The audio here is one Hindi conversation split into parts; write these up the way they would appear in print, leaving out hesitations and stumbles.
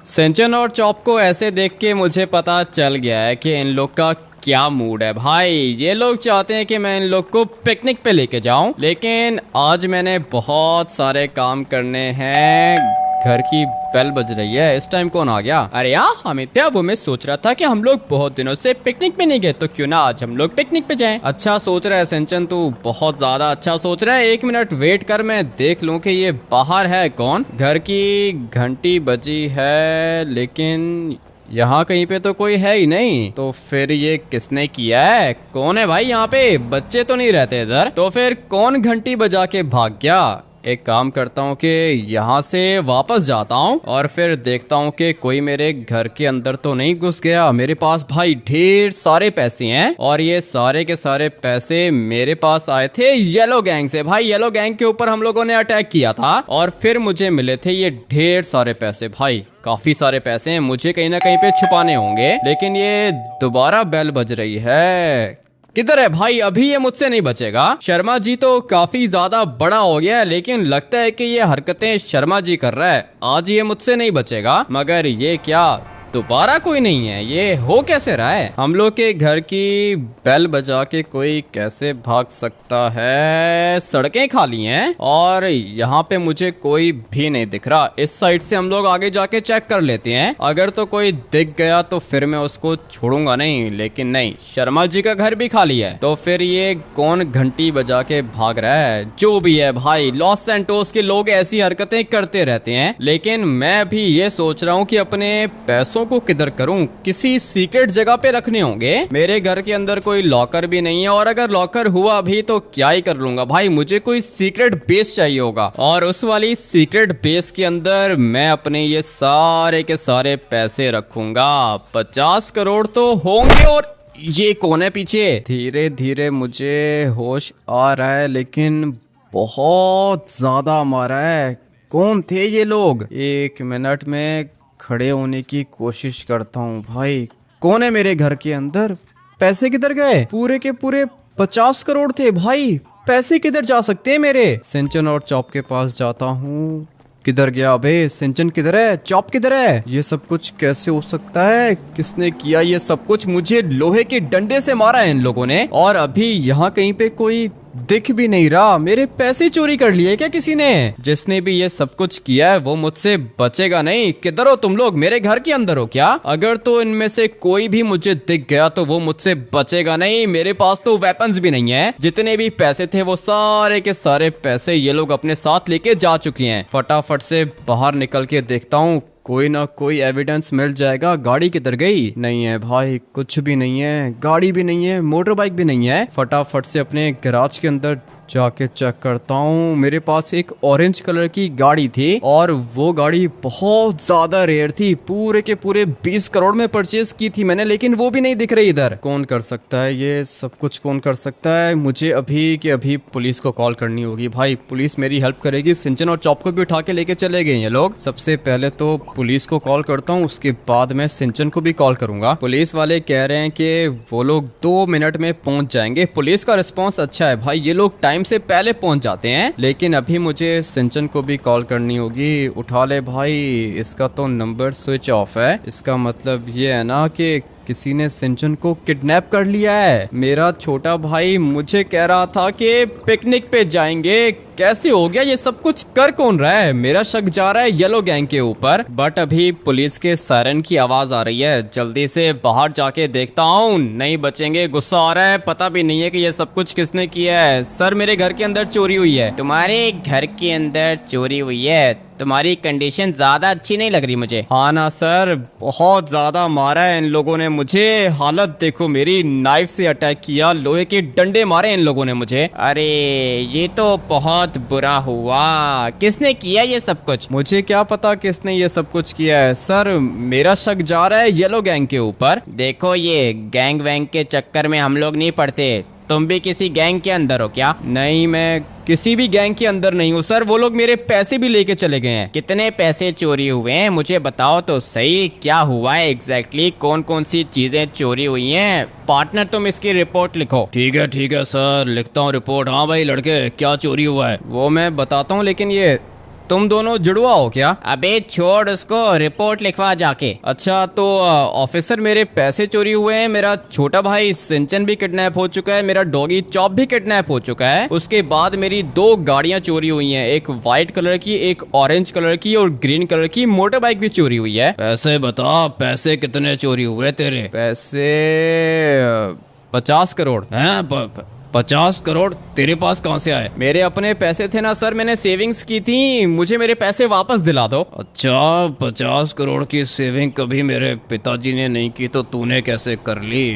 सिंचन और चॉप को ऐसे देख के मुझे पता चल गया है कि इन लोग का क्या मूड है भाई। ये लोग चाहते हैं कि मैं इन लोग को पिकनिक पे लेके जाऊं, लेकिन आज मैंने बहुत सारे काम करने हैं। घर की बेल बज रही है, इस टाइम कौन आ गया? अरे यार अमित्या, वो मैं सोच रहा था कि हम लोग बहुत दिनों से पिकनिक पे नहीं गए, तो क्यों ना आज हम लोग पिकनिक पे जाएं। अच्छा सोच रहा है सिंचन, तू बहुत ज्यादा अच्छा सोच रहा है। 1 मिनट वेट कर, मैं देख लूं कि ये बाहर है कौन। घर की घंटी बजी है लेकिन यहाँ कहीं पे तो कोई है ही नहीं, तो फिर ये किसने किया है? कौन है भाई यहाँ पे? बच्चे तो नहीं रहते इधर, तो फिर कौन घंटी बजा के भाग गया? एक काम करता हूँ कि यहाँ से वापस जाता हूँ और फिर देखता हूँ कि कोई मेरे घर के अंदर तो नहीं घुस गया। मेरे पास भाई ढेर सारे पैसे हैं और ये सारे के सारे पैसे मेरे पास आए थे येलो गैंग से। भाई येलो गैंग के ऊपर हम लोगों ने अटैक किया था और फिर मुझे मिले थे ये ढेर सारे पैसे। भाई काफी सारे पैसे हैं, मुझे कहीं ना कहीं पे छुपाने होंगे। लेकिन ये दोबारा बेल बज रही है, किधर है भाई? अभी ये मुझसे नहीं बचेगा। शर्मा जी तो काफी ज्यादा बड़ा हो गया है, लेकिन लगता है कि ये हरकतें शर्मा जी कर रहा है। आज ये मुझसे नहीं बचेगा। मगर ये क्या दोबारा कोई नहीं है? ये हो कैसे रहा है? हम लोग के घर की बेल बजा के कोई कैसे भाग सकता है? सड़कें खाली हैं और यहाँ पे मुझे कोई भी नहीं दिख रहा। इस साइड से हम लोग आगे जाके चेक कर लेते हैं, अगर तो कोई दिख गया तो फिर मैं उसको छोड़ूंगा नहीं। लेकिन नहीं, शर्मा जी का घर भी खाली है, तो फिर ये कौन घंटी बजा के भाग रहा है? जो भी है भाई, लॉस सैंटोस के लोग ऐसी हरकतें करते रहते हैं। लेकिन मैं भी ये सोच रहा हूँ कि अपने पैसों को किधर करूं? किसी सीक्रेट जगह पे रखने होंगे। मेरे घर के अंदर कोई लॉकर भी नहीं है, और अगर लॉकर हुआ भी तो क्या ही कर लूंगा भाई। मुझे कोई सीक्रेट बेस चाहिए होगा, और उस वाली सीक्रेट बेस के अंदर मैं अपने ये सारे के सारे पैसे रखूंगा। 50 करोड़ तो होंगे। और ये कौन है पीछे? धीरे धीरे मुझे होश आ रहा है, लेकिन बहुत ज्यादा मारा है। कौन थे ये लोग? 1 मिनट में खड़े होने की कोशिश करता हूँ। भाई कौन है मेरे घर के अंदर? पैसे किधर गए? पूरे के पूरे 50 करोड़ थे भाई। पैसे किधर जा सकते हैं मेरे? सिंचन और चॉप के पास जाता हूँ। किधर गया अबे? सिंचन किधर है? चॉप किधर है? ये सब कुछ कैसे हो सकता है? किसने किया ये सब कुछ? मुझे लोहे के डंडे से मारा है इन लोगों ने, और अभी यहाँ कहीं पे कोई दिख भी नहीं रहा। मेरे पैसे चोरी कर लिए क्या किसी ने? जिसने भी ये सब कुछ किया है वो मुझसे बचेगा नहीं। किधर हो तुम लोग? मेरे घर के अंदर हो क्या? अगर तो इनमें से कोई भी मुझे दिख गया तो वो मुझसे बचेगा नहीं। मेरे पास तो वेपन्स भी नहीं है। जितने भी पैसे थे वो सारे के सारे पैसे ये लोग अपने साथ लेके जा चुके हैं। फटाफट से बाहर निकल के देखता हूँ, कोई ना कोई एविडेंस मिल जाएगा। गाड़ी किधर गई? नहीं है भाई, कुछ भी नहीं है। गाड़ी भी नहीं है, मोटर बाइक भी नहीं है। फटाफट से अपने गैराज के अंदर जाके चेक करता हूँ। मेरे पास एक ऑरेंज कलर की गाड़ी थी, और वो गाड़ी बहुत ज्यादा रेयर थी। पूरे के पूरे 20 करोड़ में परचेज की थी मैंने, लेकिन वो भी नहीं दिख रही इधर। कौन कर सकता है ये सब कुछ? कौन कर सकता है? मुझे अभी के अभी पुलिस को कॉल करनी होगी। भाई पुलिस मेरी हेल्प करेगी। सिंचन और चॉप को भी उठा के लेके चले गए ये लोग। सबसे पहले तो पुलिस को कॉल करता हूँ, उसके बाद मैं सिंचन को भी कॉल करूंगा। पुलिस वाले कह रहे हैं कि वो लोग 2 मिनट में पहुंच जाएंगे। पुलिस का रिस्पॉन्स अच्छा है भाई, ये लोग टाइम से पहले पहुंच जाते हैं। लेकिन अभी मुझे सिंचन को भी कॉल करनी होगी। उठा ले भाई, इसका तो नंबर स्विच ऑफ है। इसका मतलब ये है ना कि किसी ने सिंचन को किडनैप कर लिया है। मेरा छोटा भाई मुझे कह रहा था कि पिकनिक पे जाएंगे। कैसे हो गया ये सब कुछ? कर कौन रहा है? मेरा शक जा रहा है येलो गैंग के ऊपर, बट अभी पुलिस के सायरन की आवाज आ रही है। जल्दी से बाहर जाके देखता हूँ, नहीं बचेंगे। गुस्सा आ रहा है, पता भी नहीं है कि ये सब कुछ किसने किया है। सर मेरे घर के अंदर चोरी हुई है। तुम्हारे घर के अंदर चोरी हुई है? तुम्हारी कंडीशन ज्यादा अच्छी नहीं लग रही मुझे। हाँ ना सर, बहुत ज्यादा मारा है इन लोगों ने मुझे। हालत देखो मेरी, नाइफ से अटैक किया, लोहे के डंडे मारे इन लोगों ने मुझे। अरे ये तो बहुत बुरा हुआ। किसने किया ये सब कुछ? मुझे क्या पता किसने ये सब कुछ किया है सर। मेरा शक जा रहा है येलो गैंग के ऊपर। देखो ये गैंग वैंग के चक्कर में हम लोग नहीं पड़ते। तुम भी किसी गैंग के अंदर हो क्या? नहीं, मैं किसी भी गैंग के अंदर नहीं हूँ सर। वो लोग मेरे पैसे भी लेके चले गए हैं। कितने पैसे चोरी हुए हैं मुझे बताओ तो सही, क्या हुआ है एग्जैक्टली? कौन कौन सी चीजें चोरी हुई हैं? पार्टनर तुम इसकी रिपोर्ट लिखो। ठीक है सर, लिखता हूँ रिपोर्ट। हाँ भाई लड़के, क्या चोरी हुआ है? वो मैं बताता हूँ, लेकिन ये तुम दोनों जुड़वा हो क्या? अबे छोड़ उसको, रिपोर्ट लिखवा जाके। अच्छा तो ऑफिसर मेरे पैसे चोरी हुए हैं, मेरा छोटा भाई सिंचन भी किडनैप हो चुका है, मेरा डॉगी चॉप भी किडनैप हो चुका है, उसके बाद मेरी 2 गाड़ियां चोरी हुई हैं, एक व्हाइट कलर की, एक ऑरेंज कलर की और ग्रीन कलर की मोटर बाइक भी चोरी हुई है। पैसे बता, पैसे कितने चोरी हुए तेरे? पैसे 50 करोड़ हैं। 50 करोड़ तेरे पास कहाँ से आए? मेरे अपने पैसे थे ना सर, मैंने सेविंग्स की थी, मुझे मेरे पैसे वापस दिला दो। अच्छा 50 करोड़ की सेविंग कभी मेरे पिताजी ने नहीं की तो तूने कैसे कर ली?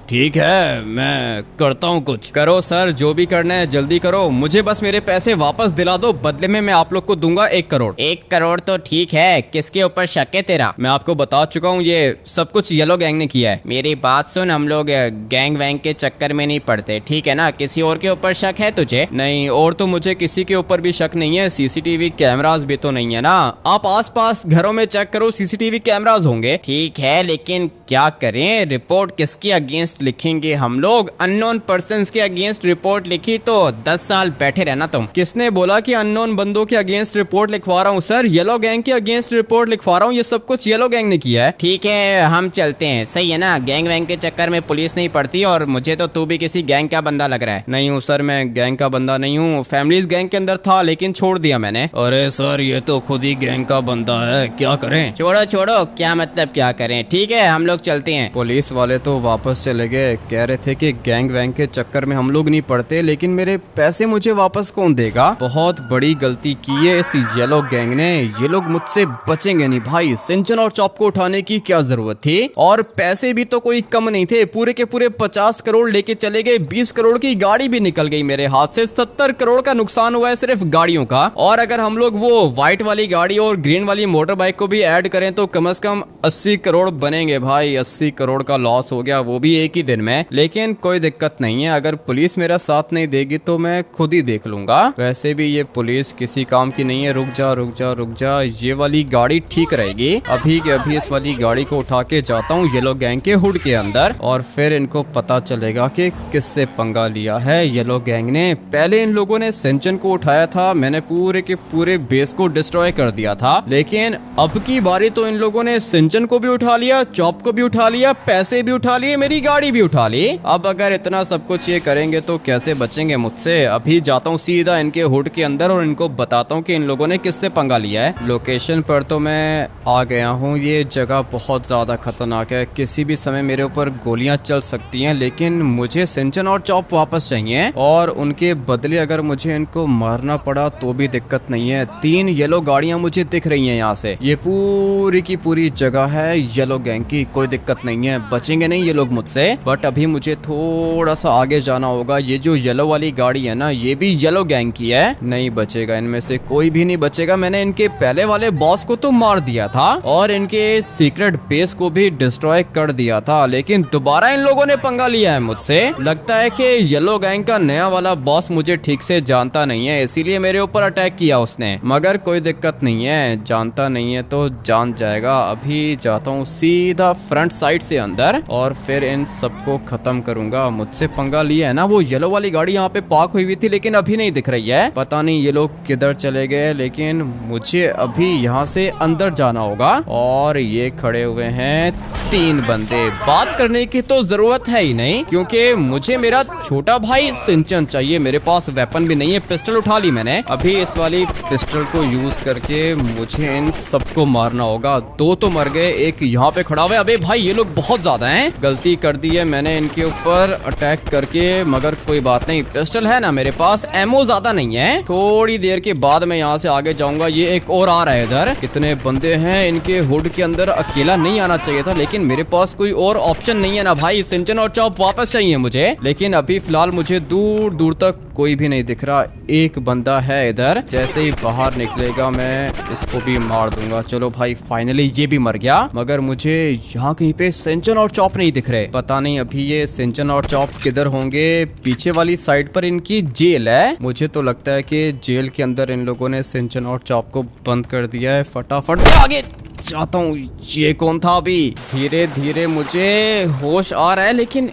ठीक है मैं करता हूँ कुछ। करो सर, जो भी करना है जल्दी करो, मुझे बस मेरे पैसे वापस दिला दो, बदले में मैं आप लोग को दूंगा 1 करोड़। 1 करोड़ तो ठीक है, किसके ऊपर शक है तेरा? मैं आपको बता चुका हूँ, ये सब कुछ येलो गैंग ने किया है। मेरी बात सुन, हम लोग गैंग वैंग के चक्कर में नहीं पड़ते, ठीक है ना? किसी और के ऊपर शक है तुझे? नहीं, और तो मुझे किसी के ऊपर भी शक नहीं है, सीसीटीवी कैमरास भी तो नहीं है ना। आप आसपास घरों में चेक करो, सीसीटीवी कैमरास होंगे। ठीक है, लेकिन क्या करें, रिपोर्ट किसके अगेंस्ट लिखेंगे हम लोग? अननोन पर्संस के अगेंस्ट रिपोर्ट लिखी तो 10 साल बैठे रहना तुम। किसने बोला कि अननोन बंदों के अगेंस्ट रिपोर्ट लिखवा रहा हूँ सर? येलो गैंग के अगेंस्ट रिपोर्ट लिखवा रहा हूँ, ये सब कुछ येलो गैंग ने किया है। ठीक है हम चलते हैं, सही है ना? गैंग वैंग के चक्कर में पुलिस नहीं पड़ती, और मुझे तो तू भी किसी गैंग का बंदा लग रहा है। नहीं हूँ सर, मैं गैंग का बंदा नहीं हूँ, फैमिलीज गैंग के अंदर था लेकिन छोड़ दिया मैंने। अरे सर ये तो खुद ही गैंग का बंदा है, क्या करें? छोड़ो छोड़ो, क्या मतलब क्या करें? ठीक है हम लोग चलते हैं। पुलिस वाले तो वापस चले गए, कह रहे थे कि गैंग वैंग के चक्कर में हम लोग नहीं पड़ते, लेकिन मेरे पैसे मुझे वापस कौन देगा? बहुत बड़ी गलती की है इस येलो गैंग ने, ये लोग मुझसे बचेंगे नहीं भाई। सिंचन और चॉप को उठाने की क्या जरूरत थी? और पैसे भी तो कोई कम नहीं थे, पूरे के पूरे 50 करोड़ लेके चले गए, 20 करोड़ की गाड़ी भी निकल गई मेरे हाथ से, 70 करोड़ का नुकसान हुआ है सिर्फ गाड़ियों का। और अगर हम लोग वो व्हाइट वाली गाड़ी और ग्रीन वाली मोटर बाइक को भी ऐड करें तो कम से कम 80 करोड़ बनेंगे भाई। 80 करोड़ का लॉस हो गया, वो भी एक ही दिन में। लेकिन कोई दिक्कत नहीं है, अगर पुलिस मेरा साथ नहीं देगी तो मैं खुद ही देख लूंगा। वैसे भी ये पुलिस किसी काम की नहीं है। रुक जा रुक जा रुक जा, ये वाली गाड़ी ठीक रहेगी। अभी के अभी इस वाली गाड़ी को उठा के जाता हूँ येलो गैंग के हुड के अंदर, और फिर इनको पता चलेगा कि किससे पंगा लिया है येलो गैंग ने। पहले इन लोगों ने सिंचन को उठाया था, मैंने पूरे के पूरे बेस को डिस्ट्रॉय कर दिया था, लेकिन अब की बारी तो इन लोगों ने सिंचन को भी उठा लिया, चॉप को भी उठा लिया, पैसे भी उठा लिए, मेरी गाड़ी भी उठा ली। अब अगर इतना सब कुछ ये करेंगे तो कैसे बचेंगे मुझसे? अभी जाता हूँ सीधा इनके हुड के अंदर और इनको बताता हूँ कि इन लोगों ने किससे पंगा लिया है। लोकेशन पर तो मैं आ गया हूँ, ये जगह बहुत ज्यादा खतरनाक है, किसी भी समय मेरे ऊपर गोलियां चल सकती हैं, लेकिन मुझे सिंचन और चॉप वापस चाहिए, और उनके बदले अगर मुझे इनको मारना पड़ा तो भी दिक्कत नहीं है। 3 येलो गाड़ियां मुझे दिख रही हैं यहाँ से, ये पूरी की पूरी जगह है येलो गैंग की, कोई दिक्कत नहीं है, बचेंगे नहीं ये लोग मुझसे। बट अभी मुझे थोड़ा सा आगे जाना होगा। ये जो येलो वाली गाड़ी है ना, ये भी येलो गैंग की है, नहीं बचेगा, इनमें से कोई भी नहीं बचेगा। मैंने इनके पहले वाले बॉस को तो मार दिया था और इनके सीक्रेट बेस को भी डिस्ट्रॉय कर दिया था, लेकिन दोबारा इन लोगों ने पंगा लिया है मुझसे। लगता है कि येलो गैंग का नया वाला बॉस मुझे ठीक से जानता नहीं है, इसीलिए मेरे ऊपर अटैक किया उसने। मगर कोई दिक्कत नहीं है, जानता नहीं है तो जान जाएगा। अभी जाता हूँ सीधा फ्रंट साइड से अंदर और फिर इन सबको खत्म करूंगा। मुझसे पंगा लिया है ना, वो येलो वाली गाड़ी यहाँ पे पार्क हुई थी लेकिन अभी नहीं दिख रही है, पता नहीं ये लोग किधर चले गए। लेकिन मुझे अभी यहाँ से अंदर जाना होगा, और ये खड़े हुए हैं 3 बंदे। बात करने की तो जरूरत है ही नहीं, क्योंकि मुझे मेरा छोटा भाई सिंचन चाहिए। मेरे पास वेपन भी नहीं है, पिस्टल उठा ली मैंने। अभी इस वाली पिस्टल को यूज करके मुझे इन सबको मारना होगा। 2 तो मर गए, एक यहाँ पे खड़ा हुआ है। अबे भाई ये लोग बहुत ज्यादा हैं, गलती कर दी है मैंने इनके ऊपर अटैक करके, मगर कोई बात नहीं, पिस्टल है ना मेरे पास, एमो ज्यादा नहीं है। थोड़ी देर के बाद मैं यहाँ से आगे जाऊंगा। ये एक और आ रहा है इधर। कितने बंदे हैं इनके हुड के अंदर, अकेला नहीं आना चाहिए था, लेकिन मेरे पास कोई और ऑप्शन नहीं है ना भाई। सिंचन और चॉप वापस चाहिए मुझे, लेकिन अभी फिलहाल मुझे दूर दूर तक कोई भी नहीं दिख रहा। एक बंदा है इधर, जैसे ही बाहर निकलेगा मैं इसको भी मार दूंगा। चलो भाई फाइनली ये भी मर गया, मगर मुझे यहाँ कहीं पे सिंचन और चॉप नहीं दिख रहे। पता नहीं अभी ये सिंचन और चॉप किधर होंगे। पीछे वाली साइड पर इनकी जेल है, मुझे तो लगता है कि जेल के अंदर इन लोगों ने सिंचन और चॉप को बंद कर दिया है। फटाफट से आगे जाता हूँ। ये कौन था? अभी धीरे धीरे मुझे होश आ रहा है, लेकिन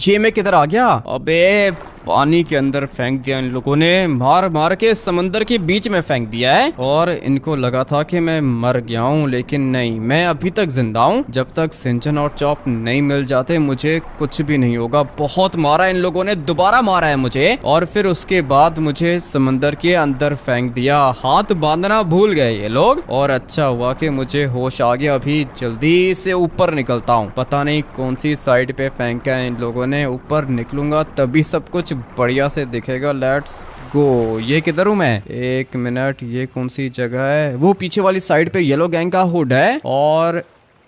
ये मैं किधर आ गया? अबे पानी के अंदर फेंक दिया इन लोगों ने, मार मार के समंदर के बीच में फेंक दिया है। और इनको लगा था कि मैं मर गया हूँ, लेकिन नहीं, मैं अभी तक जिंदा हूँ। जब तक सिंचन और चॉप नहीं मिल जाते मुझे कुछ भी नहीं होगा। बहुत मारा इन लोगों ने, दोबारा मारा है मुझे, और फिर उसके बाद मुझे समंदर के अंदर फेंक दिया। हाथ बांधना भूल गए ये लोग, और अच्छा हुआ कि मुझे होश आ गया। अभी जल्दी से ऊपर निकलता हूँ। पता नहीं कौन सी साइड पे फेंका है इन लोगों ने। ऊपर निकलूंगा तभी सब कुछ बढ़िया से दिखेगा। Let's go. ये किधर हूँ मैं? एक मिनट, ये कौन सी जगह है? वो पीछे वाली साइड पे येलो गैंग का हुड है, और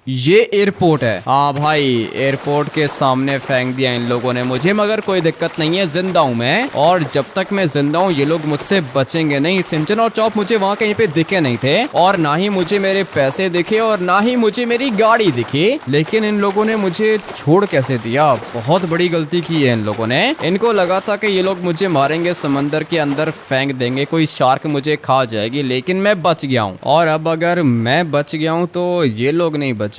ये एयरपोर्ट है। हाँ भाई, एयरपोर्ट के सामने फेंक दिया इन लोगों ने मुझे, मगर कोई दिक्कत नहीं है, जिंदा हूँ मैं। और जब तक मैं जिंदा हूँ ये लोग मुझसे बचेंगे नहीं। सिंचन और चॉप मुझे वहाँ कहीं पे दिखे नहीं थे, और ना ही मुझे मेरे पैसे दिखे, और ना ही मुझे मेरी गाड़ी दिखी। लेकिन इन लोगों ने मुझे छोड़ कैसे दिया? बहुत बड़ी गलती की है इन लोगों ने। इनको लगा था कि ये लोग मुझे मारेंगे, समंदर के अंदर फेंक देंगे, कोई शार्क मुझे खा जाएगी, लेकिन मैं बच गया हूँ। और अब अगर मैं बच गया हूँ तो ये लोग नहीं बचेंगे।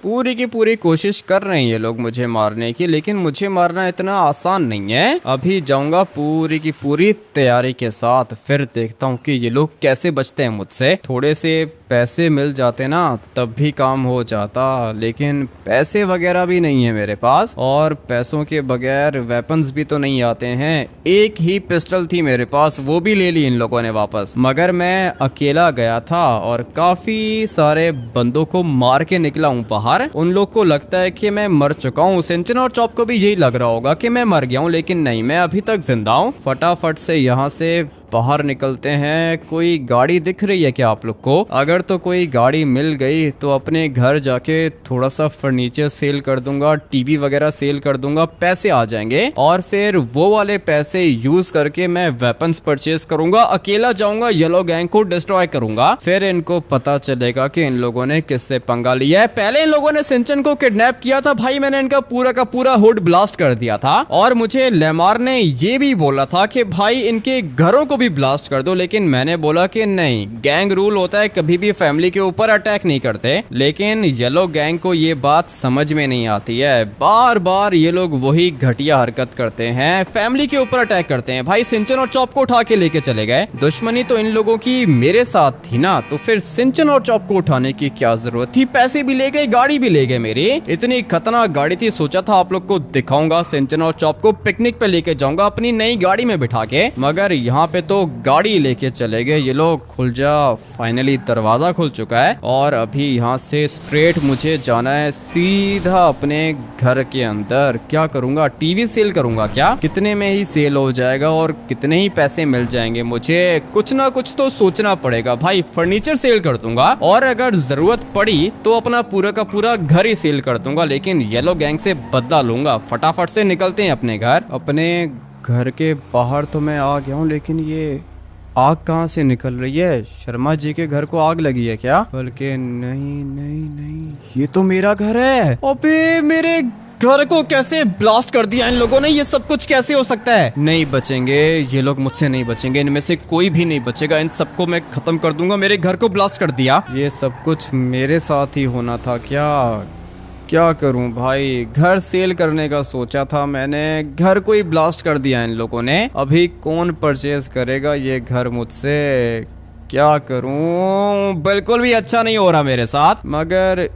पूरी की पूरी कोशिश कर रहे हैं ये लोग मुझे मारने की, लेकिन मुझे मारना इतना आसान नहीं है। अभी जाऊंगा पूरी की पूरी तैयारी के साथ, फिर देखता हूँ कि ये लोग कैसे बचते हैं मुझसे। थोड़े से पैसे मिल जाते ना तब भी काम हो जाता, लेकिन पैसे वगैरह भी नहीं है मेरे पास, और पैसों के बगैर वेपन्स भी तो नहीं आते हैं। एक ही पिस्टल थी मेरे पास, वो भी ले ली इन लोगों ने वापस। मगर मैं अकेला गया था और काफी सारे बंदों को मार के निकला हूँ बाहर। उन लोग को लगता है कि मैं मर चुका हूँ। सिंचन और चॉप को भी यही लग रहा होगा कि मैं मर गया हूँ, लेकिन नहीं, मैं अभी तक जिंदा हूँ। फटाफट से यहाँ से बाहर निकलते हैं। कोई गाड़ी दिख रही है क्या आप लोग को? अगर तो कोई गाड़ी मिल गई तो अपने घर जाके थोड़ा सा फर्नीचर सेल कर दूंगा, टीवी वगैरह सेल कर दूंगा, पैसे आ जाएंगे, और फिर वो वाले पैसे यूज करके मैं वेपन्स परचेज करूंगा। अकेला जाऊंगा, येलो गैंग को डिस्ट्रॉय करूंगा। फिर इनको पता चलेगा कि इन लोगों ने किससे पंगा लिया है। पहले इन लोगों ने सिंचन को किडनैप किया था भाई, मैंने इनका पूरा का पूरा हुड ब्लास्ट कर दिया था, और मुझे लेमार ने ये भी बोला था कि भाई इनके घरों को भी ब्लास्ट कर दो, लेकिन मैंने बोला कि नहीं, गैंग रूल होता है, कभी भी फैमिली के ऊपर अटैक नहीं करते। लेकिन येलो गैंग को ये बात समझ में नहीं आती है। बार बार ये लोग वही घटिया हरकत करते हैं, फैमिली के ऊपर अटैक करते हैं। भाई सिंचन और चॉप को उठा के लेके चले गए, दुश्मनी तो इन लोगों की मेरे साथ थी ना, तो फिर सिंचन और चॉप को उठाने की क्या जरूरत थी? पैसे भी ले गए, गाड़ी भी ले गए मेरी। इतनी खतरनाक गाड़ी थी, सोचा था आप लोग को दिखाऊंगा, सिंचन और चॉप को पिकनिक पे लेके जाऊंगा अपनी नई गाड़ी में बिठा के, मगर यहाँ पे तो गाड़ी लेके चले गए ये लोग। खुल जा। फाइनली दरवाजा खुल चुका है, और अभी यहाँ से स्ट्रेट मुझे जाना है सीधा अपने घर के अंदर। क्या करूंगा? टीवी सेल करूंगा क्या? कितने में ही सेल हो जाएगा और कितने ही पैसे मिल जाएंगे? मुझे कुछ ना कुछ तो सोचना पड़ेगा भाई। फर्नीचर सेल कर दूंगा, और अगर जरूरत पड़ी तो अपना पूरा का पूरा घर ही सेल कर दूंगा, लेकिन येलो गैंग से बदला लूंगा। फटाफट से निकलते हैं अपने घर। अपने घर के बाहर तो मैं आ गया हूँ, लेकिन ये आग कहाँ से निकल रही है? शर्मा जी के घर को आग लगी है क्या? बल्कि नहीं नहीं नहीं, ये तो मेरा घर है। अबे मेरे घर को कैसे ब्लास्ट कर दिया इन लोगों ने? ये सब कुछ कैसे हो सकता है? नहीं बचेंगे ये लोग, मुझसे नहीं बचेंगे, इनमें से कोई भी नहीं बचेगा। इन सबको मैं खत्म कर दूंगा। मेरे घर को ब्लास्ट कर दिया। ये सब कुछ मेरे साथ ही होना था क्या करूं भाई? घर सेल करने का सोचा था मैंने, घर को ही ब्लास्ट कर दिया इन लोगों ने। अभी कौन परचेज करेगा ये घर मुझसे? क्या करूं? बिल्कुल भी अच्छा नहीं हो रहा मेरे साथ। मगर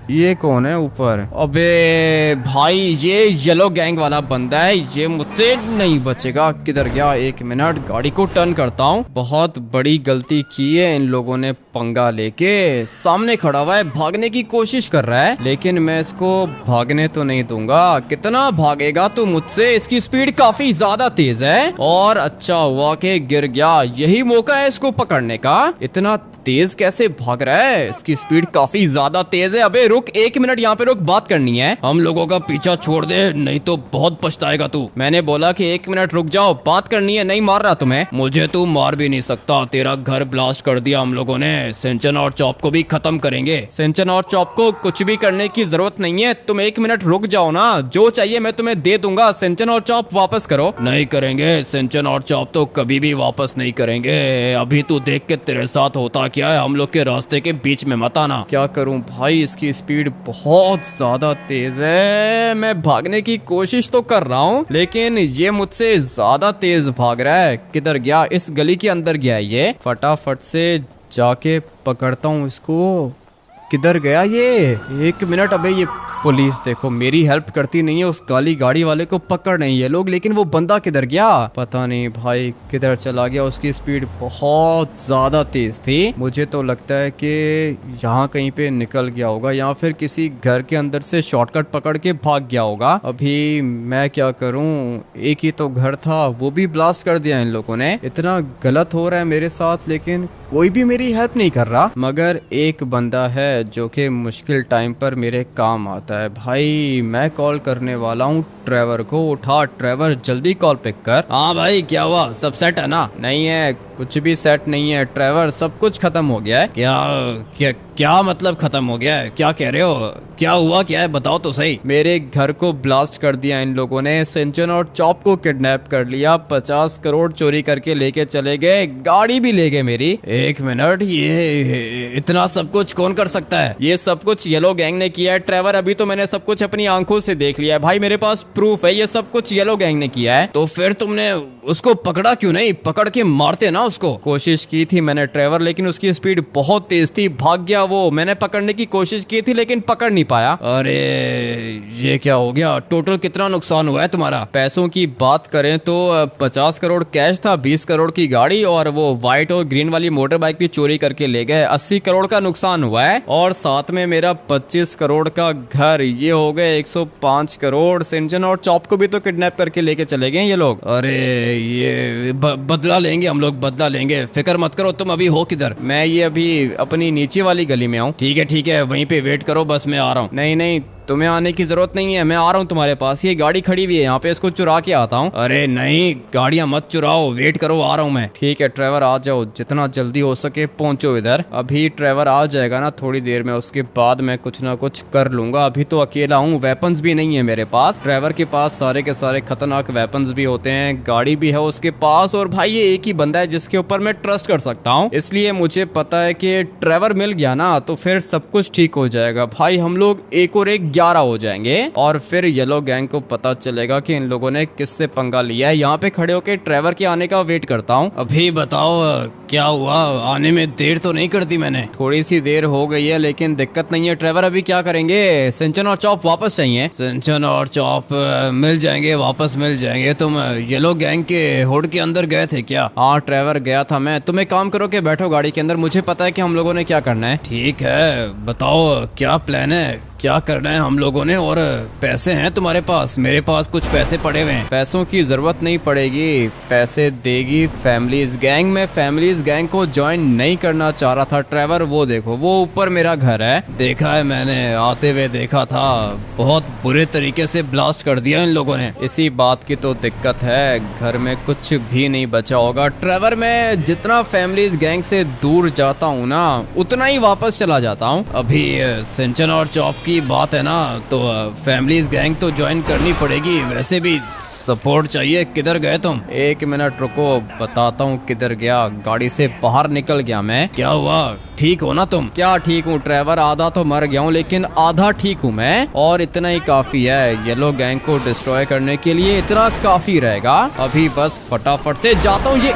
ये कौन है ऊपर? अबे भाई ये येलो गैंग वाला बंदा है, ये मुझसे नहीं बचेगा। किधर गया? एक मिनट, गाड़ी को टर्न करता हूँ। बहुत बड़ी गलती की है इन लोगों ने, पंगा लेके सामने खड़ा हुआ है, भागने की कोशिश कर रहा है, लेकिन मैं इसको भागने तो नहीं दूंगा। कितना भागेगा तू मुझसे? इसकी स्पीड काफी ज्यादा तेज है, और अच्छा हुआ कि गिर गया। यही मौका है इसको पकड़ने का। इतना तेज कैसे भाग रहा है? इसकी स्पीड काफी ज्यादा तेज है। अबे रुक, एक मिनट, यहाँ पे रुक, बात करनी है। हम लोगों का पीछा छोड़ दे, नहीं तो बहुत पछताएगा तू। मैंने बोला कि एक मिनट रुक जाओ, बात करनी है। नहीं मार रहा तुम्हें? मुझे तू मार भी नहीं सकता, तेरा घर ब्लास्ट कर दिया हम लोगों ने। सिंचन और चॉप को भी खत्म करेंगे। सिंचन और चॉप को कुछ भी करने की जरूरत नहीं है, तुम एक मिनट रुक जाओ ना, जो चाहिए मैं तुम्हें दे दूंगा। सिंचन और चॉप वापस करो। नहीं करेंगे, सिंचन और चॉप तो कभी भी वापस नहीं करेंगे। अभी तू देख के तेरे साथ होता क्या है, हम लोग के रास्ते के बीच में मत आना। क्या करूं भाई, इसकी स्पीड बहुत ज्यादा तेज है। मैं भागने की कोशिश तो कर रहा हूं लेकिन ये मुझसे ज्यादा तेज भाग रहा है। किधर गया? इस गली के अंदर गया ये। फटाफट से जाके पकड़ता हूँ इसको। किधर गया ये? 1 मिनट। अबे ये पुलिस देखो मेरी हेल्प करती नहीं है, उस काली गाड़ी वाले को पकड़ नहीं है लोग। लेकिन वो बंदा किधर गया पता नहीं भाई, किधर चला गया। उसकी स्पीड बहुत ज्यादा तेज थी। मुझे तो लगता है कि यहाँ कहीं पे निकल गया होगा या फिर किसी घर के अंदर से शॉर्टकट पकड़ के भाग गया होगा। अभी मैं क्या करूँ, एक ही तो घर था वो भी ब्लास्ट कर दिया इन लोगों ने। इतना गलत हो रहा है मेरे साथ लेकिन कोई भी मेरी हेल्प नहीं कर रहा। मगर एक बंदा है जो कि मुश्किल टाइम पर मेरे काम आता है। भाई मैं कॉल करने वाला हूँ ट्रेवर को। उठा ट्रेवर, जल्दी कॉल पिक कर। हाँ भाई क्या हुआ, सब सेट है ना? नहीं है, कुछ भी सेट नहीं है ट्रेवर, सब कुछ खत्म हो गया है। क्या क्या मतलब खत्म हो गया है? क्या कह रहे हो? क्या हुआ, क्या है बताओ तो सही। मेरे घर को ब्लास्ट कर दिया इन लोगों ने। सिंचन और चॉप को किडनैप कर लिया, 50 करोड़ चोरी करके लेके चले गए, गाड़ी भी ले गए मेरी। 1 मिनट, ये इतना सब कुछ कौन कर सकता है? ये सब कुछ येलो गैंग ने किया है ट्रेवर। अभी तो मैंने सब कुछ अपनी आंखों से देख लिया है भाई, मेरे पास प्रूफ है। ये सब कुछ येलो गैंग ने किया है। तो फिर तुमने उसको पकड़ा क्यों नहीं? पकड़ के मारते ना उसको। कोशिश की थी मैंने ट्रेवर, लेकिन उसकी स्पीड बहुत तेज थी, भाग गया वो। मैंने पकड़ने की कोशिश की थी लेकिन पकड़ नहीं पाया। अरे ये क्या हो गया? टोटल कितना नुकसान हुआ है तुम्हारा? पैसों की बात करें तो 50 करोड़ कैश था, 20 करोड़ की गाड़ी और वो व्हाइट और ग्रीन वाली मोटर बाइक भी चोरी करके ले गए। 80 करोड़ का नुकसान हुआ है और साथ में मेरा 25 करोड़ का घर। ये हो गए 105 करोड़। सिंचन और चॉप को भी तो किडनैप करके लेके चले गए ये लोग। अरे ये बदला लेंगे हम लोग, बदला लेंगे, फिक्र मत करो। तुम अभी हो किधर? मैं ये अभी अपनी नीचे वाली गली में हूँ। ठीक है, वहीं पे वेट करो, बस मैं आ रहा हूँ। नहीं, तुम्हें आने की जरूरत नहीं है, मैं आ रहा हूँ तुम्हारे पास। ये गाड़ी खड़ी हुई है यहाँ पे, इसको चुरा के आता हूँ। अरे नहीं, गाड़ियां मत चुराओ, वेट करो, आ रहा हूँ मैं। ठीक है ट्रेवर, आ जाओ, जितना जल्दी हो सके पहुंचो इधर। अभी ट्रेवर आ जाएगा ना थोड़ी देर में, उसके बाद मैं कुछ ना कुछ कर लूंगा। अभी तो अकेला हूँ, वेपन्स भी नहीं है मेरे पास। ट्रेवर के पास सारे के सारे खतरनाक वेपन्स भी होते हैं, गाड़ी भी है उसके पास। और भाई ये एक ही बंदा है जिसके ऊपर मैं ट्रस्ट कर सकता हूँ, इसलिए मुझे पता है कि ट्रेवर मिल गया ना तो फिर सब कुछ ठीक हो जाएगा। भाई हम लोग 1 और 1 11 हो जाएंगे और फिर येलो गैंग को पता चलेगा कि इन लोगों ने किससे पंगा लिया है। यहाँ पे खड़े होकर ट्रेवर के आने का वेट करता हूँ। अभी बताओ क्या हुआ? आने में देर तो नहीं कर दी मैंने? थोड़ी सी देर हो गई है लेकिन दिक्कत नहीं है ट्रेवर। अभी क्या करेंगे? सिंचन और चॉप वापस चाहिए। सिंचन और चॉप मिल जाएंगे, वापस मिल जाएंगे। तुम येलो गैंग के हुड के अंदर गए थे क्या? हाँ ट्रेवर गया था मैं। तुम एक काम करो कि बैठो गाड़ी के अंदर, मुझे पता है कि हम लोगों ने क्या करना है। ठीक है, बताओ क्या प्लान है, क्या करना है हम लोगों ने? और पैसे हैं तुम्हारे पास? मेरे पास कुछ पैसे पड़े हुए हैं। पैसों की जरूरत नहीं पड़ेगी, पैसे देगी फैमिलीज गैंग। में फैमिलीज गैंग को ज्वाइन नहीं करना चाह रहा था ट्रेवर। वो देखो, वो ऊपर मेरा घर है, देखा है मैंने, आते हुए देखा था। बहुत बुरे तरीके से ब्लास्ट कर दिया इन लोगों ने। इसी बात की तो दिक्कत है, घर में कुछ भी नहीं बचा होगा ट्रेवर। मैं जितना फैमिलीज गैंग से दूर जाता हूँ ना उतना ही वापस चला जाता हूँ। अभी सिंचन और चॉप की बात है ना तो फैमिलीज गैंग तो ज्वाइन करनी पड़ेगी। वैसे भी सपोर्ट चाहिए। किधर गए तुम? 1 मिनट रुको, बताता हूँ किधर गया। गाड़ी से बाहर निकल गया मैं। क्या हुआ, ठीक हो ना तुम? क्या ठीक हूँ ट्रेवर, आधा तो मर गया हूँ लेकिन आधा ठीक हूँ मैं, और इतना ही काफी है। येलो गैंग को डिस्ट्रॉय करने के लिए इतना काफी रहेगा। अभी बस फटाफट से जाता हूँ। ये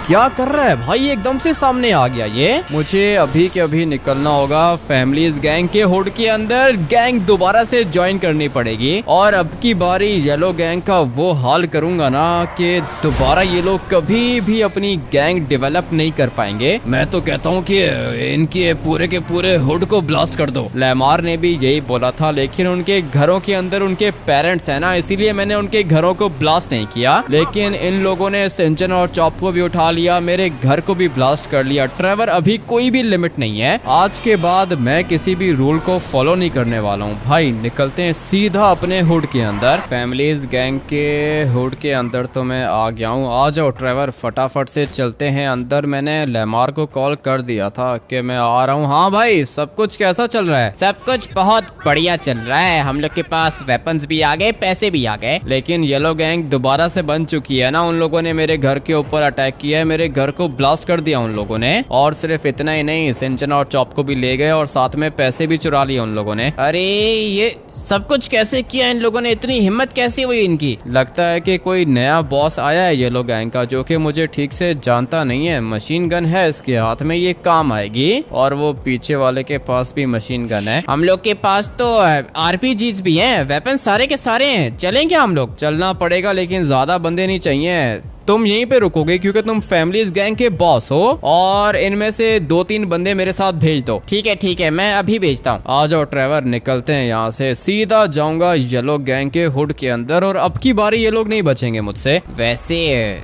क्या कर रहा है भाई, एकदम से सामने आ गया ये। मुझे अभी के अभी निकलना होगा फैमिलीज गैंग के हुड के अंदर। गैंग दोबारा से ज्वाइन करनी पड़ेगी और अब की बारी येलो गैंग का वो हाल करूंगा ना कि दोबारा ये लोग कभी भी अपनी गैंग डेवलप नहीं कर पाएंगे। मैं तो कहता हूँ कि इनके पूरे के पूरे हुड को ब्लास्ट कर दो। लेमार ने भी यही बोला था लेकिन उनके घरों के अंदर उनके पेरेंट्स है ना, इसीलिए मैंने उनके घरों को ब्लास्ट नहीं किया। लेकिन इन लोगों ने सिंचन और चॉप को भी उठा लिया, मेरे घर को भी ब्लास्ट कर लिया। ट्रेवर अभी कोई भी लिमिट नहीं है, आज के बाद मैं किसी भी रूल को फॉलो नहीं करने वाला हूँ। भाई निकलते हैं सीधा अपने हुड के अंदर। फैमिलीज गैंग के हुड के अंदर तो मैं आ गया हूँ। आ जाओ ट्रेवर, फटाफट से चलते हैं अंदर। मैंने लेमार को कॉल कर दिया था कि मैं आ रहा हूँ। हाँ भाई, सब कुछ कैसा चल रहा है? सब कुछ बहुत बढ़िया चल रहा है। हम लोग के पास वेपन्स भी आ गए, पैसे भी आ गए। लेकिन येलो गैंग दोबारा से बन चुकी है ना, उन लोगों ने मेरे घर के ऊपर अटैक किया है। है मेरे घर को ब्लास्ट कर दिया उन लोगों ने। और सिर्फ इतना ही नहीं, सिंचन और चॉप को भी ले गए और साथ में पैसे भी चुरा लिए उन लोगों ने। अरे ये सब कुछ कैसे किया इन लोगों ने, इतनी हिम्मत कैसे हुई इनकी? लगता है कि कोई नया बॉस आया है येलो गैंग का, जो कि मुझे ठीक से जानता नहीं है। मशीन गन है इसके हाथ में, ये काम आएगी। और वो पीछे वाले के पास भी मशीन गन है। हम लोग के पास तो आरपीजीज भी हैं, वेपन सारे के सारे हैं। चलेंगे हम लोग? चलना पड़ेगा, लेकिन ज्यादा बंदे नहीं चाहिए। तुम यहीं पे रुकोगे क्योंकि तुम फैमिलीज गैंग के बॉस हो, और इनमें से 2-3 बंदे मेरे साथ भेज दो। ठीक है, मैं अभी भेजता हूँ। आ जाओ ट्रेवर, निकलते हैं यहाँ से। सीधा जाऊंगा येलो गैंग के हुड के अंदर, और अब की बारी ये लोग नहीं बचेंगे मुझसे। वैसे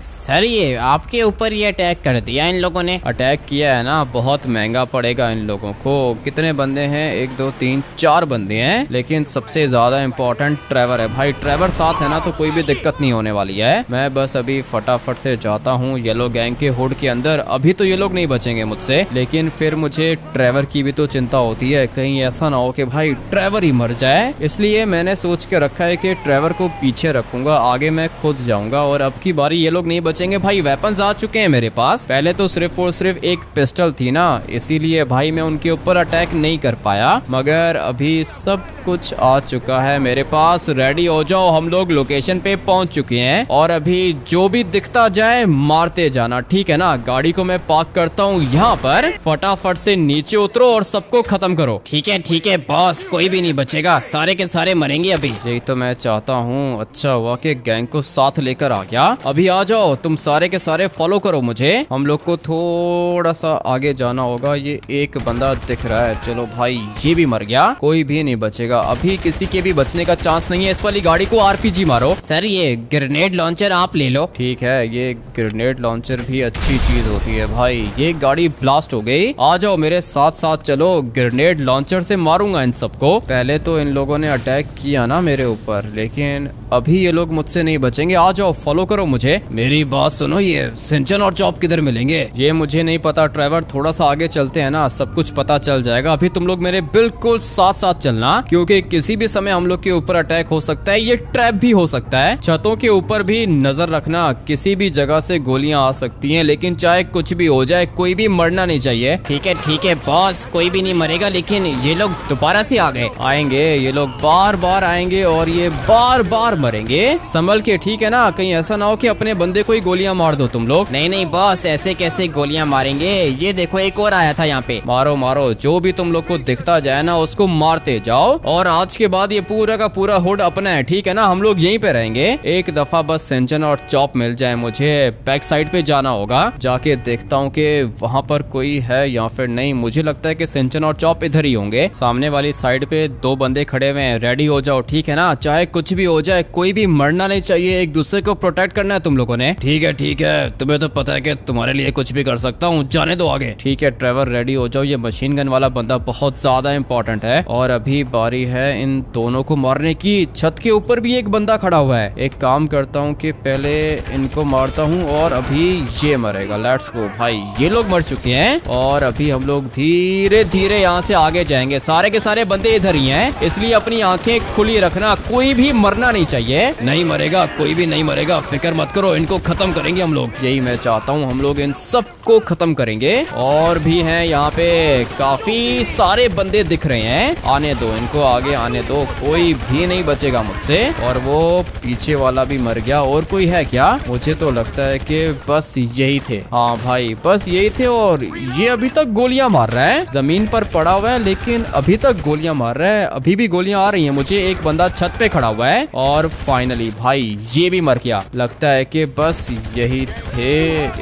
सर, ये आपके ऊपर ये अटैक कर दिया इन लोगों ने। अटैक किया है ना, बहुत महंगा पड़ेगा इन लोगों को। कितने बंदे हैं? 1 2 3 4 बंदे हैं, लेकिन सबसे ज्यादा इम्पोर्टेंट ट्रेवर है भाई। ट्रेवर साथ है ना तो कोई भी दिक्कत नहीं होने वाली है। मैं बस अभी फटाफट से जाता हूँ येलो गैंग के हुड के अंदर। अभी तो ये लोग नहीं बचेंगे मुझसे, लेकिन फिर मुझे ट्रेवर की भी तो चिंता होती है, कहीं ऐसा ना हो कि भाई ट्रेवर ही मर जाए। इसलिए मैंने सोच के रखा है कि ट्रेवर को पीछे रखूंगा, आगे मैं खुद जाऊंगा। और अब की बारी ये लोग नहीं बचेंगे भाई। वेपन्स आ चुके हैं मेरे पास। पहले तो सिर्फ और सिर्फ एक पिस्टल थी ना, इसीलिए भाई मैं उनके ऊपर अटैक नहीं कर पाया, मगर अभी सब कुछ आ चुका है मेरे पास। रेडी हो जाओ, हम लोग लोकेशन पे पहुंच चुके हैं, और अभी जो भी दिखता जाए मारते जाना, ठीक है ना? गाड़ी को मैं पार्क करता हूँ यहाँ पर, फटाफट से नीचे उतरो और सबको खत्म करो। ठीक है बॉस, कोई भी नहीं बचेगा, सारे के सारे मरेंगे अभी। यही तो मैं चाहता हूँ। अच्छा हुआ कि गैंग को साथ लेकर आ गया। अभी आ जाओ, तुम सारे के सारे फॉलो करो मुझे। हम लोग को थोड़ा सा आगे जाना होगा। ये एक बंदा दिख रहा है, चलो भाई ये भी मर गया, कोई भी नहीं बचेगा। अभी किसी के भी बचने का चांस नहीं है। इस वाली गाड़ी को आरपीजी मारो। सर ये ग्रेनेड लॉन्चर आप ले लो। ठीक है, ये ग्रेनेड लॉन्चर भी अच्छी चीज होती है भाई। ये गाड़ी ब्लास्ट हो गई। आ जाओ मेरे साथ साथ, चलो ग्रेनेड लॉन्चर से मारूंगा इन सबको। पहले तो इन लोगों ने अटैक किया ना मेरे ऊपर, लेकिन अभी ये लोग मुझसे नहीं बचेंगे। आ जाओ, फॉलो करो मुझे। मेरी बात सुनो, ये सिंचन और चॉप किधर मिलेंगे? ये मुझे नहीं पता ट्रेवर, थोड़ा सा आगे चलते हैं ना, सब कुछ पता चल जाएगा। अभी तुम लोग मेरे बिल्कुल साथ साथ चलना, क्योंकि किसी भी समय हम लोग के ऊपर अटैक हो सकता है। ये ट्रैप भी हो सकता है। छतों के ऊपर भी नजर रखना, किसी भी जगह से गोलियां आ सकती हैं, लेकिन चाहे कुछ भी हो जाए कोई भी मरना नहीं चाहिए। ठीक है बॉस, कोई भी नहीं मरेगा, लेकिन ये लोग दोबारा से आ गए। आएंगे ये लोग, बार बार आएंगे, और ये बार बार मरेंगे। संभल के, ठीक है ना? कहीं ऐसा ना हो कि अपने बंदे को ही गोलियां मार दो तुम लोग। नहीं बॉस, ऐसे कैसे गोलियां मारेंगे? ये देखो एक और आया था यहाँ पे। मारो मारो, जो भी तुम लोग को दिखता जाए ना उसको मारते जाओ। और आज के बाद ये पूरा का पूरा हुड अपना है, ठीक है ना? हम लोग यहीं पे रहेंगे। एक दफा बस सिंचन और चॉप मिल जाए मुझे। बैक साइड पे जाना होगा, जाके देखता हूँ कि वहाँ पर कोई है या फिर नहीं। मुझे लगता है कि सिंचन और चॉप इधर ही होंगे। सामने वाली साइड पे 2 बंदे खड़े हुए हैं। रेडी हो जाओ, ठीक है ना? चाहे कुछ भी हो जाए, कोई भी मरना नहीं चाहिए। एक दूसरे को प्रोटेक्ट करना है तुम लोगों ने। ठीक है, तुम्हें तो पता है कि तुम्हारे लिए कुछ भी कर सकता हूँ, जाने दो आगे। ठीक है ट्रेवर, रेडी हो जाओ। ये मशीन गन वाला बंदा बहुत ज्यादा इंपॉर्टेंट है, और अभी बारी है इन दोनों को मारने की। छत के ऊपर भी एक बंदा खड़ा हुआ है। एक काम करता हूँ कि पहले इनको मारता हूँ, और अभी ये मरेगा। लेट्स गो भाई, ये लोग मर चुके हैं, और अभी हम लोग धीरे धीरे यहाँ से आगे जाएंगे। सारे के सारे बंदे इधर ही हैं, इसलिए अपनी आंखें खुली रखना, कोई भी मरना नहीं चाहिए। नहीं मरेगा, कोई भी नहीं मरेगा, फिक्र मत करो, इनको खत्म करेंगे हम लोग। यही मैं चाहता हूँ, हम लोग इन सबको खत्म करेंगे। और भी हैं यहाँ पे काफी सारे बंदे दिख रहे हैं। आने दो इनको, आगे आने दो, कोई भी नहीं बचेगा मुझसे। और वो पीछे वाला भी मर गया। और कोई है क्या? मुझे तो लगता है कि बस यही थे। हाँ भाई, बस यही थे। और ये अभी तक गोलियां मार रहा है, जमीन पर पड़ा हुआ है, लेकिन अभी तक गोलियां मार रहा है। अभी भी गोलियां आ रही हैं मुझे। एक बंदा छत पे खड़ा हुआ है, और फाइनली भाई ये भी मर गया। लगता है कि बस यही थे।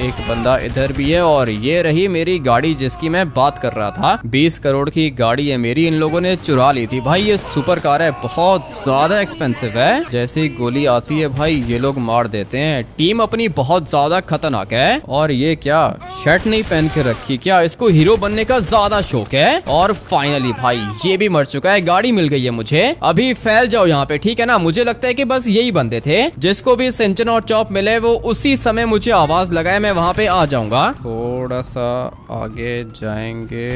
एक बंदा इधर भी है, और ये रही मेरी गाड़ी जिसकी मैं बात कर रहा था। 20 करोड़ की गाड़ी है मेरी, इन लोगों ने चुरा ली थी भाई। ये सुपर कार है, बहुत ज्यादा एक्सपेंसिव है। जैसे ही गोली आती है भाई ये लोग मार देते हैं। टीम अपनी बहुत ज्यादा खतरनाक है। और ये क्या शर्ट नहीं पहन के रखी क्या? इसको हीरो बनने का ज्यादा शौक है। और फाइनली भाई ये भी मर चुका है। गाड़ी मिल गई है मुझे। अभी फैल जाओ यहाँ पे, ठीक है ना? मुझे लगता है कि बस यही बंदे थे। जिसको भी सिंचन और चॉप मिले वो उसी समय मुझे आवाज लगाए, मैं वहाँ पे आ जाऊंगा। थोड़ा सा आगे जाएंगे,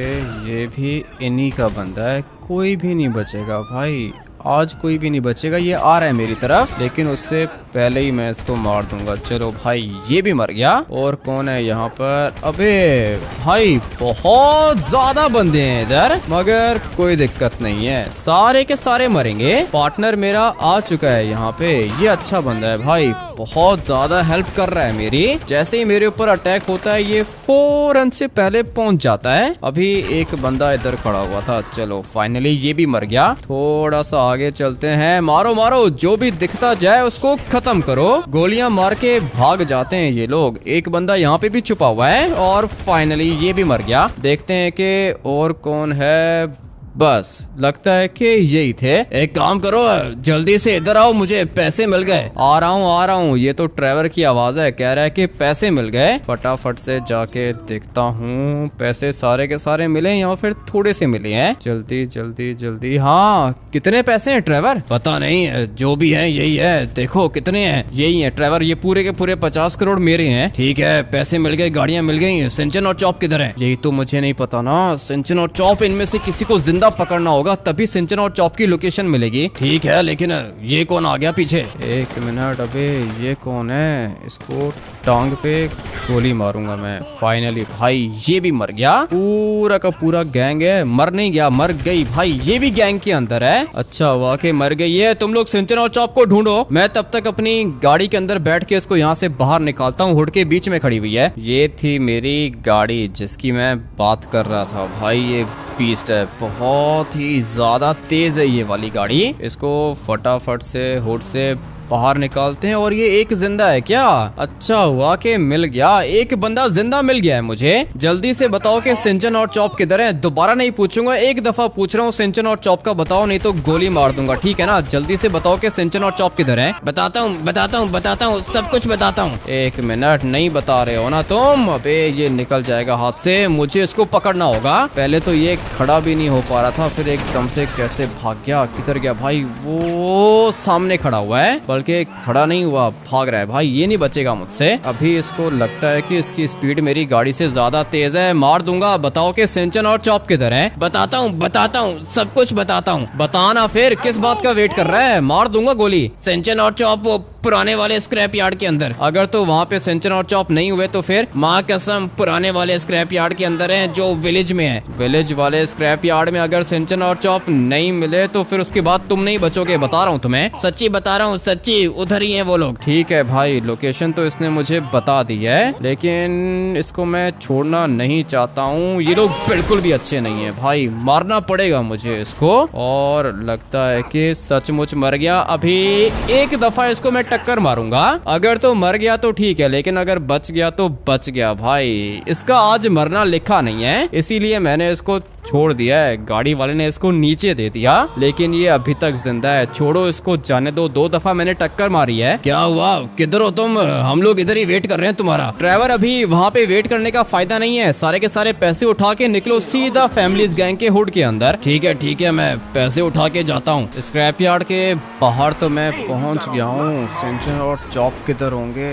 ये भी इन्हीं का बंदा है, कोई भी नहीं बचेगा भाई। आज कोई भी नहीं बचेगा, ये आ रहा है मेरी तरफ, लेकिन उससे पहले ही मैं इसको मार दूंगा। चलो भाई ये भी मर गया। और कौन है यहाँ पर? अबे भाई बहुत ज्यादा बंदे हैं इधर, मगर कोई दिक्कत नहीं है, सारे के सारे मरेंगे। पार्टनर मेरा आ चुका है यहाँ पे, ये अच्छा बंदा है भाई, बहुत ज्यादा हेल्प कर रहा है मेरी। जैसे ही मेरे ऊपर अटैक होता है ये फौरन से पहले पहुंच जाता है। अभी एक बंदा इधर खड़ा हुआ था, चलो फाइनली ये भी मर गया। थोड़ा सा आगे चलते हैं, मारो मारो, जो भी दिखता जाए उसको खत्म करो। गोलियां मार के भाग जाते हैं ये लोग। एक बंदा यहाँ पे भी छुपा हुआ है और फाइनली ये भी मर गया। देखते हैं कि और कौन है। बस लगता है कि यही थे। एक काम करो, जल्दी से इधर आओ, मुझे पैसे मिल गए। आ रहा हूँ। ये तो ट्रेवर की आवाज है, कह रहा है कि पैसे मिल गए। फटाफट से जाके देखता हूँ पैसे सारे के सारे मिले या फिर थोड़े से मिले हैं। जल्दी जल्दी जल्दी। हाँ, कितने पैसे हैं ट्रेवर? पता नहीं, जो भी है यही है। देखो कितने हैं। यही है ट्रेवर, ये पूरे के पूरे 50 करोड़ मेरे हैं। ठीक है, पैसे मिल गए, गाड़ियाँ मिल गई। सिंचन और चॉप किधर है? यही तो मुझे नहीं पता ना। सिंचन और चॉप, इनमें से किसी को जिंदा पकड़ना होगा, तभी सिंचन और चॉप की लोकेशन मिलेगी। ठीक है, लेकिन ये कौन आ गया पीछे? एक मिनट, अबे ये कौन है? इसको टांग पे गोली मारूंगा मैं। फाइनली भाई ये भी मर गया। पूरा का पूरा गैंग है, मर नहीं गया, मर गई भाई। ये भी गैंग के अंदर है। अच्छा वाकई मर गई है। तुम लोग सिंचन और चॉप को ढूंढो, मैं तब तक अपनी गाड़ी के अंदर बैठ के इसको यहाँ से बाहर निकालता हूँ। हुड के बीच में खड़ी हुई है। ये थी मेरी गाड़ी जिसकी मैं बात कर रहा था भाई। ये बीस्ट है, बहुत ही ज्यादा तेज है ये वाली गाड़ी। इसको फटाफट से हुड से बाहर निकालते हैं। और ये एक जिंदा है क्या? अच्छा हुआ कि मिल गया, एक बंदा जिंदा मिल गया है मुझे। जल्दी से बताओ कि सिंचन और चॉप किधर है। दोबारा नहीं पूछूंगा, एक दफा पूछ रहा हूँ, सिंचन और चॉप का बताओ, नहीं तो गोली मार दूंगा, ठीक है ना? जल्दी से बताओ कि सिंचन और चॉप किधर है। बताता हूँ, सब कुछ बताता हूँ। एक मिनट, नहीं बता रहे हो ना तुम? अबे ये निकल जाएगा हाथ से, मुझे इसको पकड़ना होगा। पहले तो ये खड़ा भी नहीं हो पा रहा था, फिर एकदम से कैसे भाग गया। किधर गया भाई? वो सामने खड़ा हुआ है, बल्कि खड़ा नहीं हुआ, भाग रहा है भाई। ये नहीं बचेगा मुझसे। अभी इसको लगता है कि इसकी स्पीड मेरी गाड़ी से ज्यादा तेज है, मार दूंगा। बताओ कि सिंचन और चॉप किधर है। बताता हूँ, सब कुछ बताता हूँ। बताना फिर, किस बात का वेट कर रहा है? मार दूंगा गोली। सिंचन और चॉप वो पुराने वाले स्क्रैप यार्ड के अंदर। अगर तो वहाँ पे सिंचन और चॉप नहीं हुए तो फिर? माँ कसम, पुराने वाले स्क्रैप यार्ड के अंदर है जो विलेज में है। विलेज वाले स्क्रैप यार्ड में अगर सिंचन और चॉप नहीं मिले तो फिर उसके बाद तुम नहीं बचोगे, बता रहा हूँ तुम्हें। सच्ची बता रहा हूँ, सच्ची, उधर ही है वो लोग। ठीक है भाई, लोकेशन तो इसने मुझे बता दी है, लेकिन इसको मैं छोड़ना नहीं चाहता हूँ। ये लोग बिल्कुल भी अच्छे नहीं है भाई, मारना पड़ेगा मुझे इसको। और लगता है कि सचमुच मर गया। अभी एक दफा इसको मैं टक्कर मारूंगा। अगर तो मर गया तो ठीक है, लेकिन अगर बच गया तो बच गया भाई। इसका आज मरना लिखा नहीं है, इसीलिए मैंने इसको छोड़ दिया है। गाड़ी वाले ने इसको नीचे दे दिया, लेकिन ये अभी तक जिंदा है। छोड़ो इसको, जाने दो। 2 दफा मैंने टक्कर मारी है। क्या हुआ? किधर हो तुम? हम लोग इधर ही वेट कर रहे हैं तुम्हारा। ड्राइवर, अभी वहाँ पे वेट करने का फायदा नहीं है। सारे के सारे पैसे उठा के निकलो सीधा फैमिलीज गैंग के हुड के अंदर। ठीक है, मैं पैसे उठा के जाता हूँ। स्क्रैप यार्ड के बाहर तो मैं पहुँच गया हूँ। सिंचन और चॉप किधर होंगे?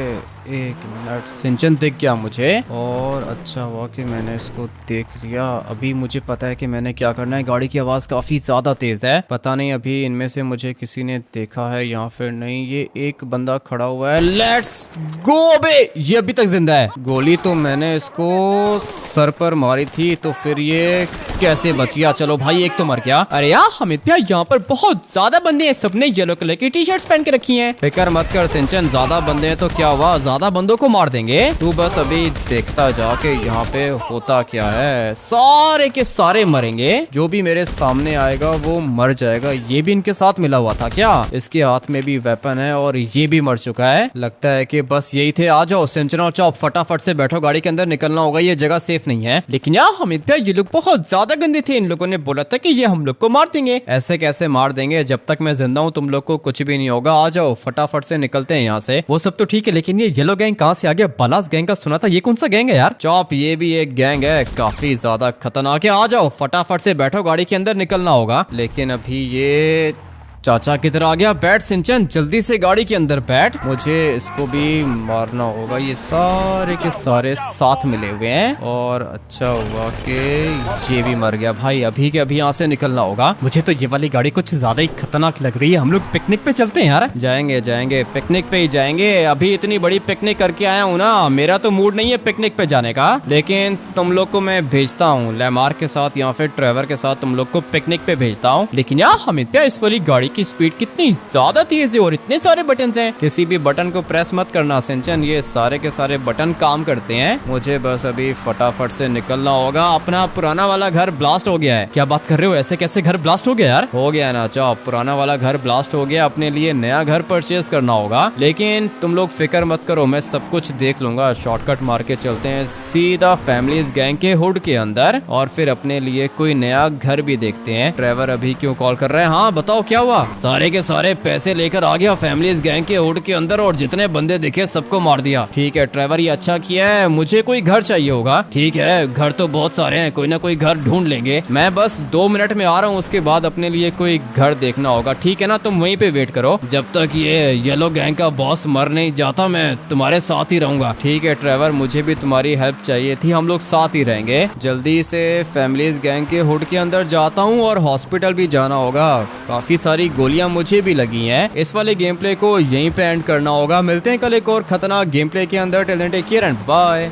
एक मिनट, सिंचन दिख गया मुझे। और अच्छा हुआ कि मैंने इसको देख लिया। अभी मुझे पता है कि मैंने क्या करना है। गाड़ी की आवाज काफी ज्यादा तेज है, पता नहीं अभी इनमें से मुझे किसी ने देखा है या फिर नहीं। ये एक बंदा खड़ा हुआ है, लेट्स गो। बे ये अभी तक जिंदा है। गोली तो मैंने इसको सर पर मारी थी, तो फिर ये कैसे बच गया? चलो भाई, एक तो मर गया। अरे यार हमिद भैया, यहाँ पर बहुत ज्यादा बंदे हैं, सबने येलो कलर की टी-शर्ट्स पहन के रखी हैं। फिक्र मत कर सिंचन, ज्यादा बंदे हैं तो क्या हुआ, ज्यादा बंदों को मार देंगे। तू बस अभी देखता जा के यहाँ पे होता क्या है। सारे के सारे मरेंगे, जो भी मेरे सामने आएगा वो मर जाएगा। ये भी इनके साथ मिला हुआ था क्या? इसके हाथ में भी वेपन है और ये भी मर चुका है। लगता है कि बस यही थे। आ जाओ सिंचन और चॉप, फटाफट से बैठो, गाड़ी के अंदर निकलना होगा, ये जगह सेफ नहीं है। लेकिन यार हमिद भैया, ये लोग बहुत ज्यादा गंदे थे। इन लोगों ने बोला था कि ये हम लोग को मार देंगे। ऐसे कैसे मार देंगे? जब तक मैं जिंदा हूँ तुम लोग को कुछ भी नहीं होगा। आ जाओ फटाफट से निकलते हैं यहाँ से। वो सब तो ठीक है, लेकिन ये येलो गैंग कहाँ से आ गया? बलास गैंग का सुना था, ये कौन सा गैंग है यार? चॉप, ये भी एक गैंग है, काफी ज्यादा खतरनाक है। आ जाओ फटाफट से बैठो, गाड़ी के अंदर निकलना होगा। लेकिन अभी ये चाचा किधर आ गया? बैठ सिंचन, जल्दी से गाड़ी के अंदर बैठ। मुझे इसको भी मारना होगा। ये सारे के सारे साथ मिले हुए हैं और अच्छा हुआ कि ये भी मर गया। भाई अभी के अभी यहाँ से निकलना होगा। मुझे तो ये वाली गाड़ी कुछ ज्यादा ही खतरनाक लग रही है। हम लोग पिकनिक पे चलते हैं यार। जाएंगे जाएंगे, पिकनिक पे ही जाएंगे। अभी इतनी बड़ी पिकनिक करके आया हूँ ना, मेरा तो मूड नहीं है पिकनिक पे जाने का, लेकिन तुम लोग को मैं भेजता हूँ लेमार के साथ या फिर ट्रेवर के साथ तुम लोग को पिकनिक पे भेजता हूँ। लेकिन यार हमित भैया, इस वाली गाड़ी की स्पीड कितनी ज्यादा तेज है और इतने सारे बटन हैं। किसी भी बटन को प्रेस मत करना सिंचन, ये सारे के सारे बटन काम करते हैं। मुझे बस अभी फटाफट से निकलना होगा। अपना पुराना वाला घर ब्लास्ट हो गया है। क्या बात कर रहे हो? ऐसे कैसे घर ब्लास्ट हो गया यार? हो गया ना, चाओ पुराना वाला घर ब्लास्ट हो गया। अपने लिए नया घर परचेज करना होगा, लेकिन तुम लोग फिक्र मत करो, मैं सब कुछ देख लूंगा। शॉर्टकट मार के चलते हैं सीधा फैमिलीज गैंग के हुड के अंदर और फिर अपने लिए कोई नया घर भी देखते हैं। ट्रेवर अभी क्यों कॉल कर रहे हैं? हाँ बताओ क्या हुआ? सारे के सारे पैसे लेकर आ गया फैमिलीज गैंग के हुड के अंदर और जितने बंदे दिखे सबको मार दिया। ठीक है ट्रेवर, ये अच्छा किया है। मुझे कोई घर चाहिए होगा। ठीक है, घर तो बहुत सारे हैं, कोई ना कोई घर ढूंढ लेंगे। मैं बस 2 मिनट में आ रहा हूँ, उसके बाद अपने लिए कोई घर देखना होगा। ठीक है ना, तुम वहीं पे वेट करो। जब तक ये येलो गैंग का बॉस मर नहीं जाता मैं तुम्हारे साथ ही रहूंगा। ठीक है ट्रेवर, मुझे भी तुम्हारी हेल्प चाहिए थी, हम लोग साथ ही रहेंगे। जल्दी से फैमिलीज गैंग के हुड के अंदर जाता हूँ और हॉस्पिटल भी जाना होगा। काफी सारी गोलियां मुझे भी लगी हैं। इस वाले गेम प्ले को यहीं पे एंड करना होगा। मिलते हैं कल एक और खतरनाक गेम प्ले के अंदर। Till then take care and bye.